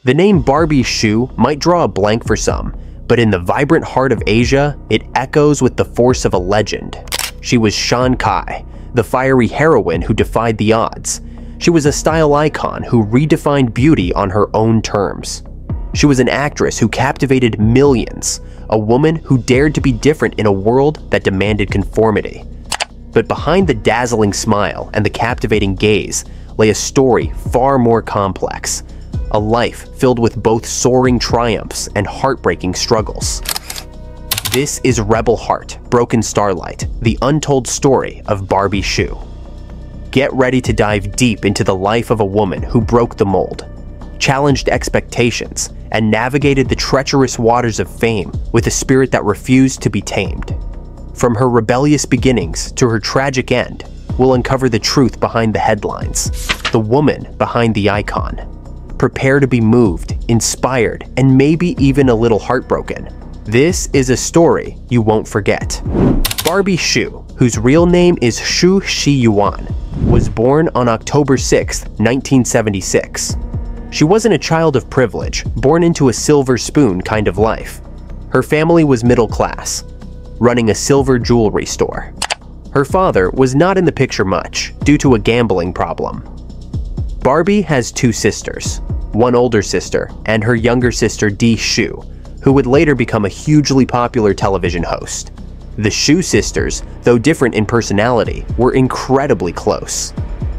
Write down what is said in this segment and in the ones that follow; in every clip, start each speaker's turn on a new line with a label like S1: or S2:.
S1: The name Barbie Hsu might draw a blank for some, but in the vibrant heart of Asia, it echoes with the force of a legend. She was Shan Kai, the fiery heroine who defied the odds. She was a style icon who redefined beauty on her own terms. She was an actress who captivated millions, a woman who dared to be different in a world that demanded conformity. But behind the dazzling smile and the captivating gaze lay a story far more complex, a life filled with both soaring triumphs and heartbreaking struggles. This is Rebel Heart, Broken Starlight, the untold story of Barbie Hsu. Get ready to dive deep into the life of a woman who broke the mold, challenged expectations, and navigated the treacherous waters of fame with a spirit that refused to be tamed. From her rebellious beginnings to her tragic end, we'll uncover the truth behind the headlines, the woman behind the icon. Prepare to be moved, inspired, and maybe even a little heartbroken. This is a story you won't forget. Barbie Hsu, whose real name is Hsu Yuan, was born on October 6, 1976. She wasn't a child of privilege, born into a silver spoon kind of life. Her family was middle class, running a silver jewelry store. Her father was not in the picture much due to a gambling problem. Barbie has two sisters, one older sister and her younger sister Di Hsu, who would later become a hugely popular television host. The Hsu sisters, though different in personality, were incredibly close.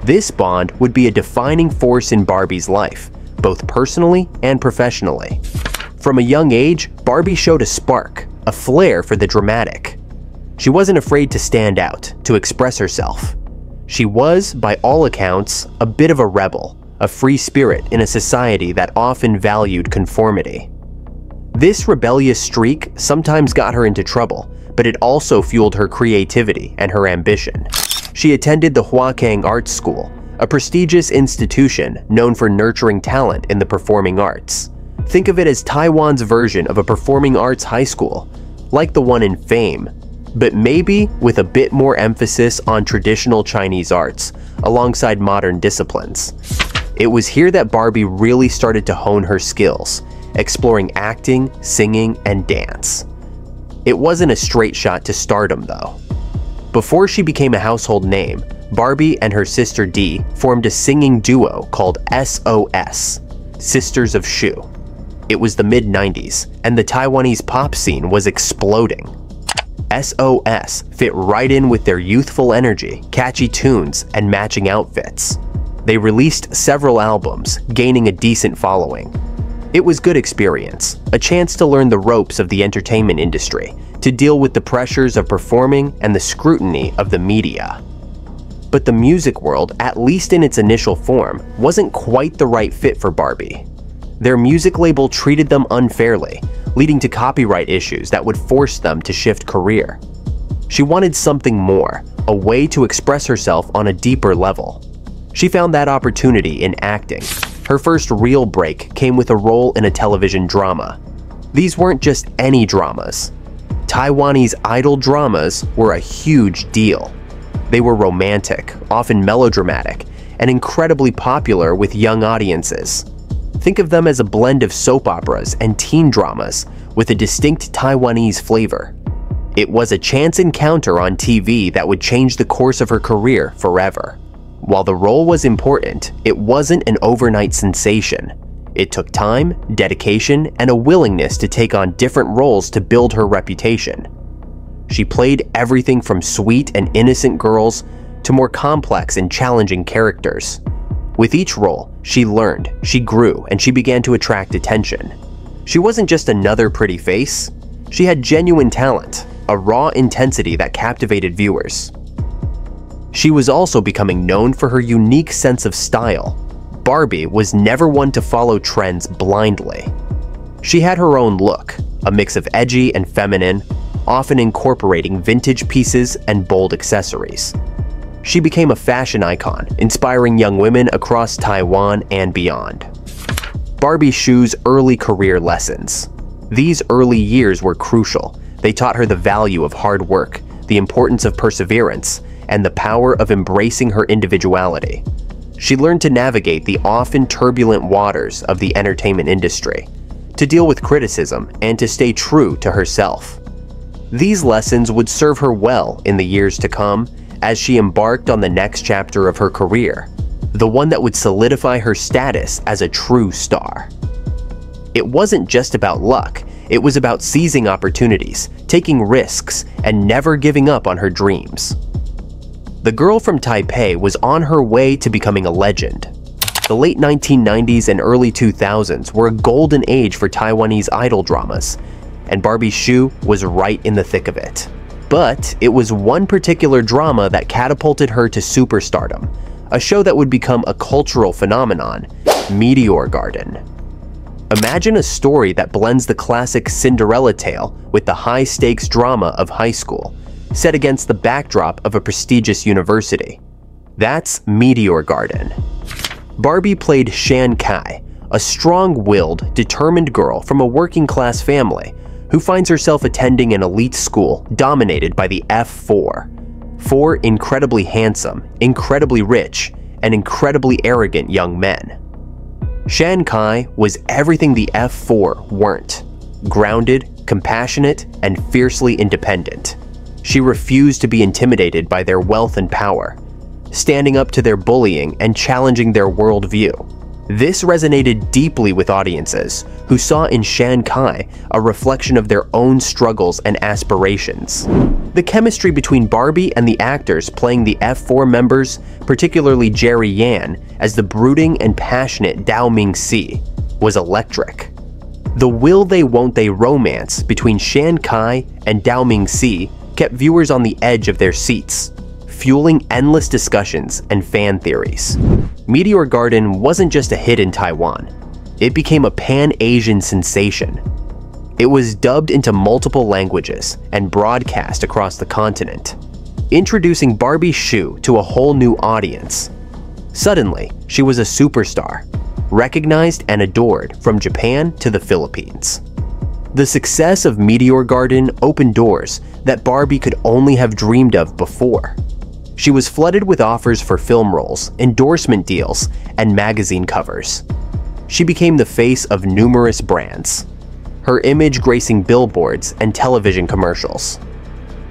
S1: This bond would be a defining force in Barbie's life, both personally and professionally. From a young age, Barbie showed a spark, a flair for the dramatic. She wasn't afraid to stand out, to express herself. She was, by all accounts, a bit of a rebel, a free spirit in a society that often valued conformity. This rebellious streak sometimes got her into trouble, but it also fueled her creativity and her ambition. She attended the Huakang Arts School, a prestigious institution known for nurturing talent in the performing arts. Think of it as Taiwan's version of a performing arts high school, like the one in Fame, but maybe with a bit more emphasis on traditional Chinese arts alongside modern disciplines. It was here that Barbie really started to hone her skills, exploring acting, singing, and dance. It wasn't a straight shot to stardom though. Before she became a household name, Barbie and her sister Dee formed a singing duo called SOS, Sisters of Hsu. It was the mid-90s, and the Taiwanese pop scene was exploding. SOS fit right in with their youthful energy, catchy tunes, and matching outfits. They released several albums, gaining a decent following. It was good experience, a chance to learn the ropes of the entertainment industry, to deal with the pressures of performing and the scrutiny of the media. But the music world, at least in its initial form, wasn't quite the right fit for Barbie. Their music label treated them unfairly, leading to copyright issues that would force them to shift career. She wanted something more, a way to express herself on a deeper level. She found that opportunity in acting. Her first real break came with a role in a television drama. These weren't just any dramas. Taiwanese idol dramas were a huge deal. They were romantic, often melodramatic, and incredibly popular with young audiences. Think of them as a blend of soap operas and teen dramas with a distinct Taiwanese flavor. It was a chance encounter on TV that would change the course of her career forever. While the role was important, it wasn't an overnight sensation. It took time, dedication, and a willingness to take on different roles to build her reputation. She played everything from sweet and innocent girls to more complex and challenging characters. With each role, she learned, she grew, and she began to attract attention. She wasn't just another pretty face. She had genuine talent, a raw intensity that captivated viewers. She was also becoming known for her unique sense of style. Barbie was never one to follow trends blindly. She had her own look, a mix of edgy and feminine, often incorporating vintage pieces and bold accessories. She became a fashion icon, inspiring young women across Taiwan and beyond. Barbie Hsu's early career lessons. These early years were crucial. They taught her the value of hard work, the importance of perseverance, and the power of embracing her individuality. she learned to navigate the often turbulent waters of the entertainment industry, to deal with criticism, and to stay true to herself. These lessons would serve her well in the years to come as she embarked on the next chapter of her career, the one that would solidify her status as a true star. It wasn't just about luck, it was about seizing opportunities, taking risks, and never giving up on her dreams. The girl from Taipei was on her way to becoming a legend. The late 1990s and early 2000s were a golden age for Taiwanese idol dramas, and Barbie Hsu was right in the thick of it. But it was one particular drama that catapulted her to superstardom, a show that would become a cultural phenomenon, Meteor Garden. Imagine a story that blends the classic Cinderella tale with the high-stakes drama of high school, set against the backdrop of a prestigious university. That's Meteor Garden. Barbie played Shan Kai, a strong-willed, determined girl from a working-class family who finds herself attending an elite school dominated by the F4. Four incredibly handsome, incredibly rich, and incredibly arrogant young men. Shan Kai was everything the F4 weren't: grounded, compassionate, and fiercely independent. She refused to be intimidated by their wealth and power, standing up to their bullying and challenging their worldview. This resonated deeply with audiences who saw in Shan Kai a reflection of their own struggles and aspirations. The chemistry between Barbie and the actors playing the F4 members, particularly Jerry Yan as the brooding and passionate Dao Ming-si, was electric. The will they won't they romance between Shan Kai and Dao Ming-si kept viewers on the edge of their seats, fueling endless discussions and fan theories. Meteor Garden wasn't just a hit in Taiwan, it became a pan-Asian sensation. It was dubbed into multiple languages and broadcast across the continent, introducing Barbie Hsu to a whole new audience. Suddenly, she was a superstar, recognized and adored from Japan to the Philippines. The success of Meteor Garden opened doors that Barbie could only have dreamed of before. She was flooded with offers for film roles, endorsement deals, and magazine covers. She became the face of numerous brands, her image gracing billboards and television commercials.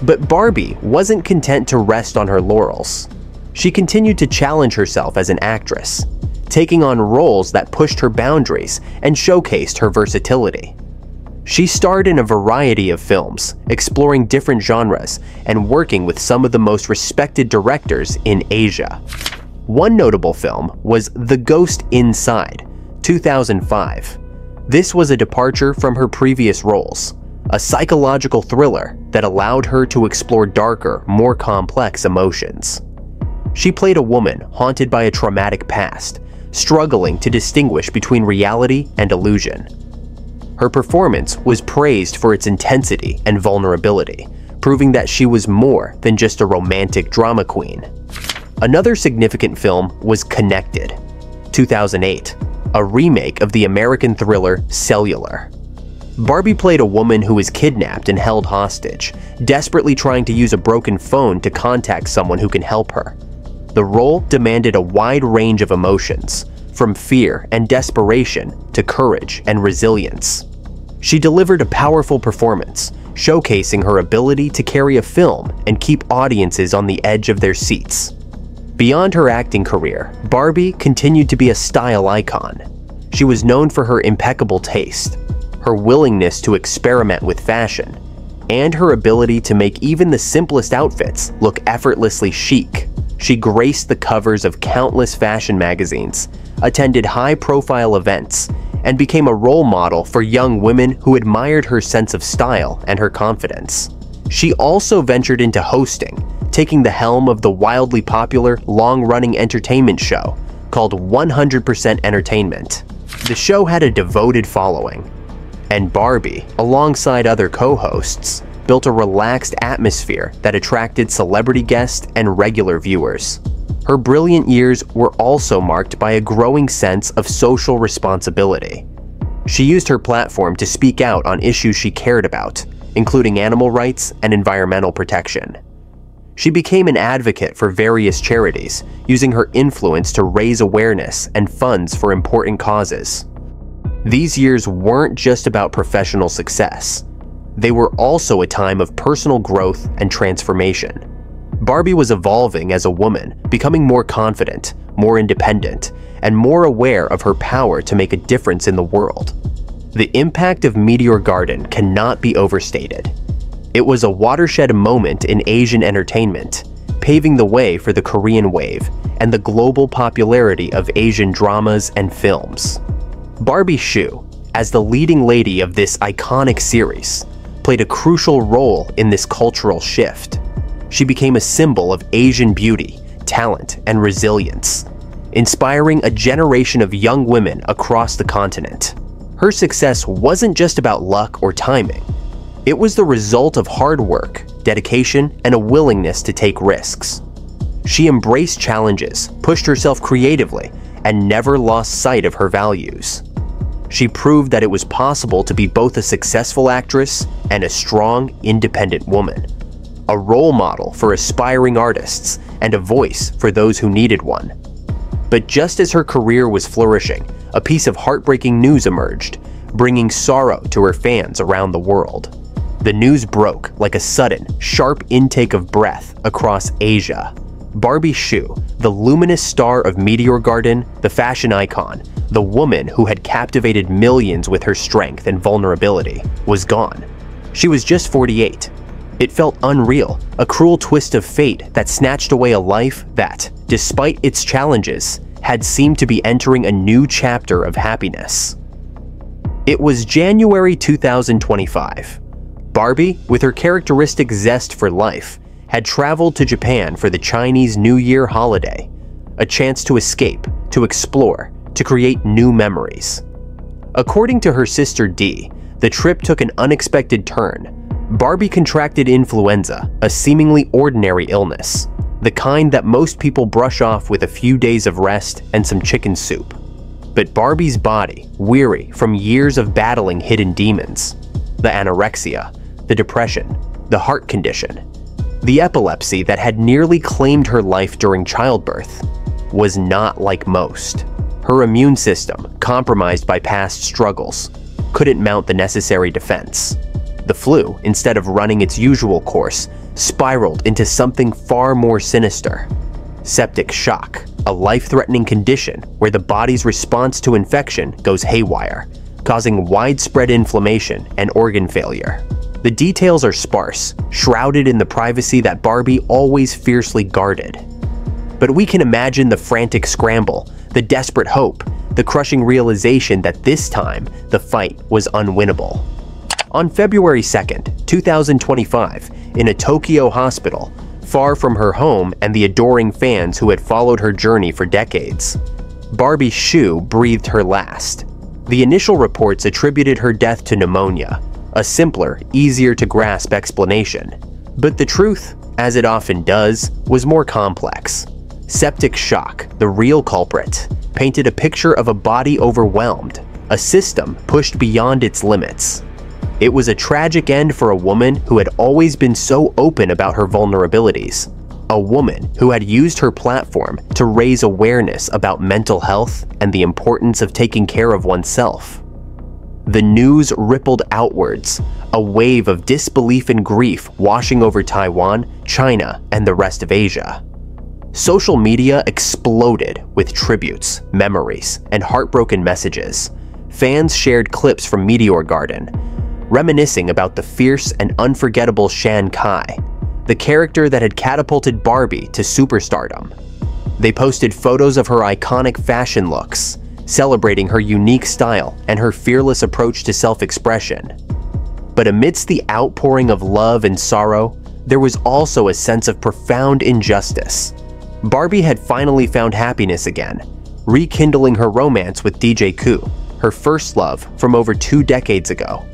S1: But Barbie wasn't content to rest on her laurels. She continued to challenge herself as an actress, taking on roles that pushed her boundaries and showcased her versatility. She starred in a variety of films, exploring different genres and working with some of the most respected directors in Asia. One notable film was The Ghost Inside, 2005. This was a departure from her previous roles, a psychological thriller that allowed her to explore darker, more complex emotions. She played a woman haunted by a traumatic past, struggling to distinguish between reality and illusion. Her performance was praised for its intensity and vulnerability, proving that she was more than just a romantic drama queen. Another significant film was Connected, 2008, a remake of the American thriller Cellular. Barbie played a woman who was kidnapped and held hostage, desperately trying to use a broken phone to contact someone who can help her. The role demanded a wide range of emotions, from fear and desperation to courage and resilience. She delivered a powerful performance, showcasing her ability to carry a film and keep audiences on the edge of their seats. Beyond her acting career, Barbie continued to be a style icon. She was known for her impeccable taste, her willingness to experiment with fashion, and her ability to make even the simplest outfits look effortlessly chic. She graced the covers of countless fashion magazines, attended high-profile events, and became a role model for young women who admired her sense of style and her confidence. She also ventured into hosting, taking the helm of the wildly popular, long-running entertainment show called 100% Entertainment. The show had a devoted following, and Barbie, alongside other co-hosts, built a relaxed atmosphere that attracted celebrity guests and regular viewers. Her brilliant years were also marked by a growing sense of social responsibility. She used her platform to speak out on issues she cared about, including animal rights and environmental protection. She became an advocate for various charities, using her influence to raise awareness and funds for important causes. These years weren't just about professional success. They were also a time of personal growth and transformation. Barbie was evolving as a woman, becoming more confident, more independent, and more aware of her power to make a difference in the world. The impact of Meteor Garden cannot be overstated. It was a watershed moment in Asian entertainment, paving the way for the Korean wave and the global popularity of Asian dramas and films. Barbie Hsu, as the leading lady of this iconic series, played a crucial role in this cultural shift. She became a symbol of Asian beauty, talent, and resilience, inspiring a generation of young women across the continent. Her success wasn't just about luck or timing. It was the result of hard work, dedication, and a willingness to take risks. She embraced challenges, pushed herself creatively, and never lost sight of her values. She proved that it was possible to be both a successful actress and a strong, independent woman, a role model for aspiring artists and a voice for those who needed one. But just as her career was flourishing, a piece of heartbreaking news emerged, bringing sorrow to her fans around the world. The news broke like a sudden, sharp intake of breath across Asia. Barbie Hsu, the luminous star of Meteor Garden, the fashion icon, the woman who had captivated millions with her strength and vulnerability, was gone. She was just 48. It felt unreal, a cruel twist of fate that snatched away a life that, despite its challenges, had seemed to be entering a new chapter of happiness. It was January 2025. Barbie, with her characteristic zest for life, had traveled to Japan for the Chinese New Year holiday, a chance to escape, to explore, to create new memories. According to her sister Dee, the trip took an unexpected turn. Barbie contracted influenza, a seemingly ordinary illness, the kind that most people brush off with a few days of rest and some chicken soup. But Barbie's body, weary from years of battling hidden demons, the anorexia, the depression, the heart condition, the epilepsy that had nearly claimed her life during childbirth, was not like most. Her immune system, compromised by past struggles, couldn't mount the necessary defense. The flu, instead of running its usual course, spiraled into something far more sinister. Septic shock, a life-threatening condition where the body's response to infection goes haywire, causing widespread inflammation and organ failure. The details are sparse, shrouded in the privacy that Barbie always fiercely guarded. But we can imagine the frantic scramble, the desperate hope, the crushing realization that this time the fight was unwinnable. On February 2nd, 2025, in a Tokyo hospital, far from her home and the adoring fans who had followed her journey for decades, Barbie Hsu breathed her last. The initial reports attributed her death to pneumonia, a simpler, easier to grasp explanation. But the truth, as it often does, was more complex. Septic shock, the real culprit, painted a picture of a body overwhelmed, a system pushed beyond its limits. It was a tragic end for a woman who had always been so open about her vulnerabilities, a woman who had used her platform to raise awareness about mental health and the importance of taking care of oneself. The news rippled outwards, a wave of disbelief and grief washing over Taiwan, China, and the rest of Asia. Social media exploded with tributes, memories, and heartbroken messages. Fans shared clips from Meteor Garden, reminiscing about the fierce and unforgettable Shan Kai, the character that had catapulted Barbie to superstardom. They posted photos of her iconic fashion looks, celebrating her unique style and her fearless approach to self-expression. But amidst the outpouring of love and sorrow, there was also a sense of profound injustice. Barbie had finally found happiness again, rekindling her romance with DJ Koo, her first love from over 2 decades ago.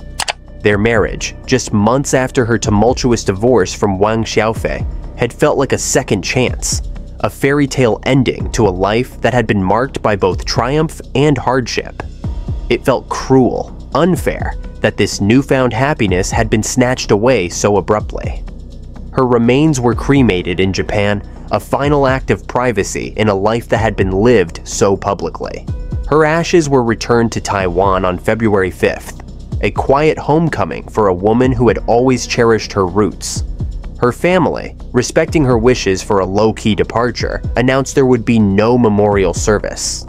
S1: Their marriage, just months after her tumultuous divorce from Wang Xiaofei, had felt like a second chance, a fairy tale ending to a life that had been marked by both triumph and hardship. It felt cruel, unfair, that this newfound happiness had been snatched away so abruptly. Her remains were cremated in Japan, a final act of privacy in a life that had been lived so publicly. Her ashes were returned to Taiwan on February 5th, a quiet homecoming for a woman who had always cherished her roots. Her family, respecting her wishes for a low-key departure, announced there would be no memorial service.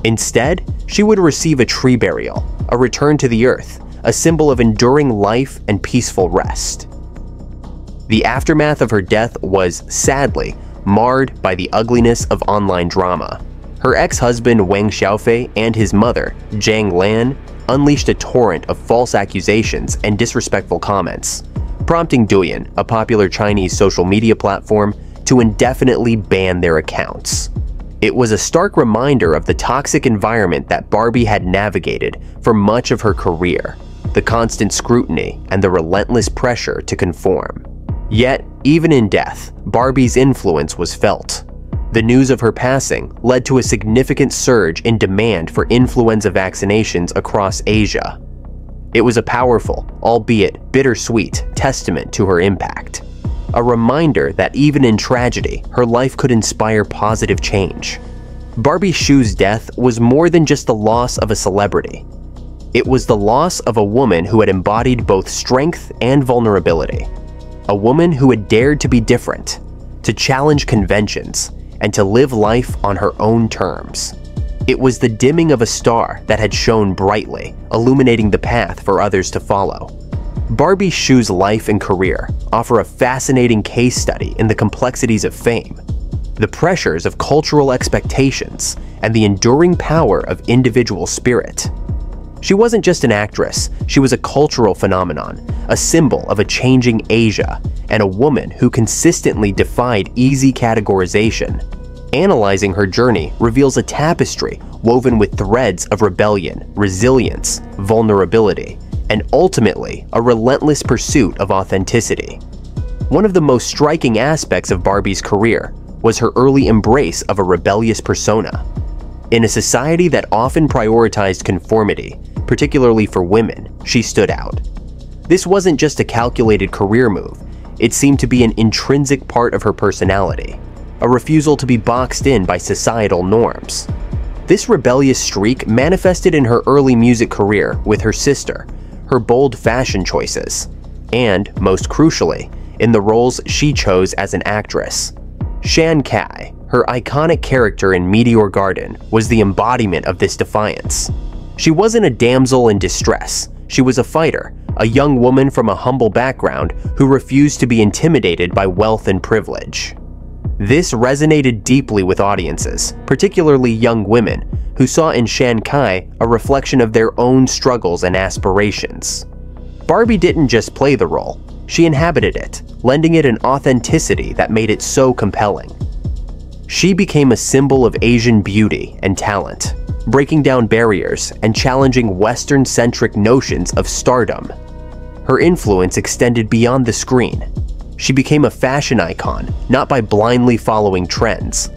S1: Instead, she would receive a tree burial, a return to the earth, a symbol of enduring life and peaceful rest. The aftermath of her death was, sadly, marred by the ugliness of online drama. Her ex-husband Wang Xiaofei and his mother, Zhang Lan, unleashed a torrent of false accusations and disrespectful comments, prompting Douyin, a popular Chinese social media platform, to indefinitely ban their accounts. It was a stark reminder of the toxic environment that Barbie had navigated for much of her career, the constant scrutiny and the relentless pressure to conform. Yet, even in death, Barbie's influence was felt. The news of her passing led to a significant surge in demand for influenza vaccinations across Asia. It was a powerful, albeit bittersweet, testament to her impact. A reminder that even in tragedy, her life could inspire positive change. Barbie Hsu's death was more than just the loss of a celebrity. It was the loss of a woman who had embodied both strength and vulnerability. A woman who had dared to be different, to challenge conventions, and to live life on her own terms. It was the dimming of a star that had shone brightly, illuminating the path for others to follow. Barbie Hsu's life and career offer a fascinating case study in the complexities of fame, the pressures of cultural expectations, and the enduring power of individual spirit. She wasn't just an actress, she was a cultural phenomenon, a symbol of a changing Asia, and a woman who consistently defied easy categorization. Analyzing her journey reveals a tapestry woven with threads of rebellion, resilience, vulnerability, and ultimately a relentless pursuit of authenticity. One of the most striking aspects of Barbie's career was her early embrace of a rebellious persona. In a society that often prioritized conformity, particularly for women, she stood out. This wasn't just a calculated career move, it seemed to be an intrinsic part of her personality, a refusal to be boxed in by societal norms. This rebellious streak manifested in her early music career with her sister, her bold fashion choices, and, most crucially, in the roles she chose as an actress. Shan Kai, her iconic character in Meteor Garden, was the embodiment of this defiance. She wasn't a damsel in distress, she was a fighter, a young woman from a humble background who refused to be intimidated by wealth and privilege. This resonated deeply with audiences, particularly young women, who saw in Shan Kai a reflection of their own struggles and aspirations. Barbie didn't just play the role, she inhabited it, lending it an authenticity that made it so compelling. She became a symbol of Asian beauty and talent, breaking down barriers and challenging Western-centric notions of stardom. Her influence extended beyond the screen. She became a fashion icon, not by blindly following trends,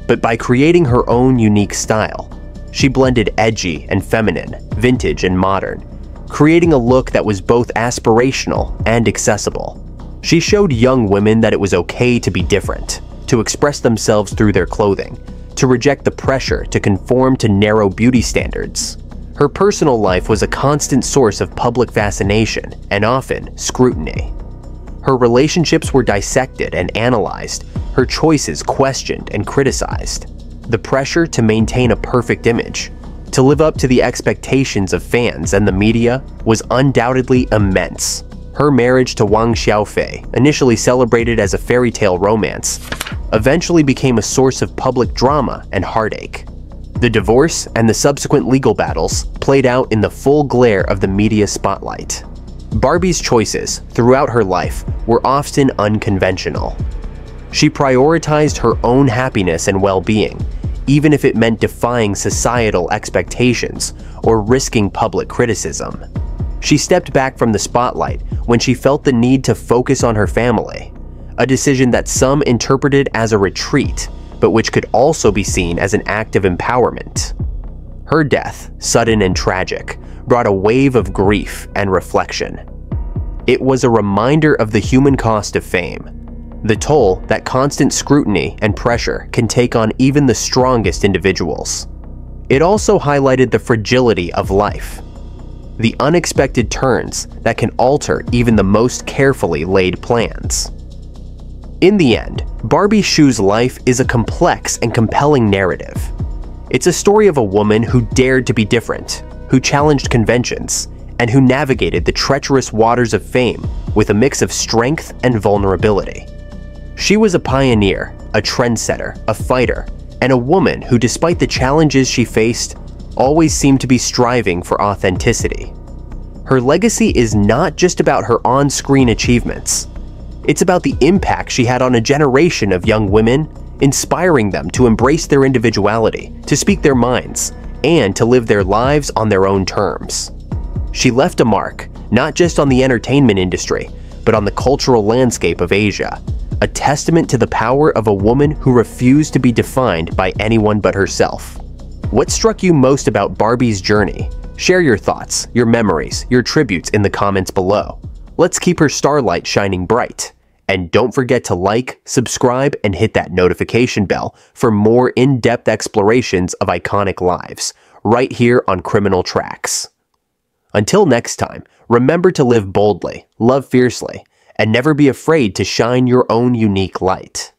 S1: but by creating her own unique style. She blended edgy and feminine, vintage and modern, creating a look that was both aspirational and accessible. She showed young women that it was okay to be different, to express themselves through their clothing, to reject the pressure to conform to narrow beauty standards. Her personal life was a constant source of public fascination and often scrutiny. Her relationships were dissected and analyzed, her choices questioned and criticized. The pressure to maintain a perfect image, to live up to the expectations of fans and the media, was undoubtedly immense. Her marriage to Wang Xiaofei, initially celebrated as a fairy tale romance, eventually became a source of public drama and heartache. The divorce and the subsequent legal battles played out in the full glare of the media spotlight. Barbie's choices throughout her life were often unconventional. She prioritized her own happiness and well-being, even if it meant defying societal expectations or risking public criticism. She stepped back from the spotlight when she felt the need to focus on her family, a decision that some interpreted as a retreat, but which could also be seen as an act of empowerment. Her death, sudden and tragic, brought a wave of grief and reflection. It was a reminder of the human cost of fame, the toll that constant scrutiny and pressure can take on even the strongest individuals. It also highlighted the fragility of life, the unexpected turns that can alter even the most carefully laid plans. In the end, Barbie Hsu's life is a complex and compelling narrative. It's a story of a woman who dared to be different, who challenged conventions, and who navigated the treacherous waters of fame with a mix of strength and vulnerability. She was a pioneer, a trendsetter, a fighter, and a woman who, despite the challenges she faced, always seemed to be striving for authenticity. Her legacy is not just about her on-screen achievements. It's about the impact she had on a generation of young women, inspiring them to embrace their individuality, to speak their minds, and to live their lives on their own terms. She left a mark, not just on the entertainment industry, but on the cultural landscape of Asia, a testament to the power of a woman who refused to be defined by anyone but herself. What struck you most about Barbie's journey? Share your thoughts, your memories, your tributes in the comments below. Let's keep her starlight shining bright. And don't forget to like, subscribe, and hit that notification bell for more in-depth explorations of iconic lives, right here on Criminal Tracks. Until next time, remember to live boldly, love fiercely, and never be afraid to shine your own unique light.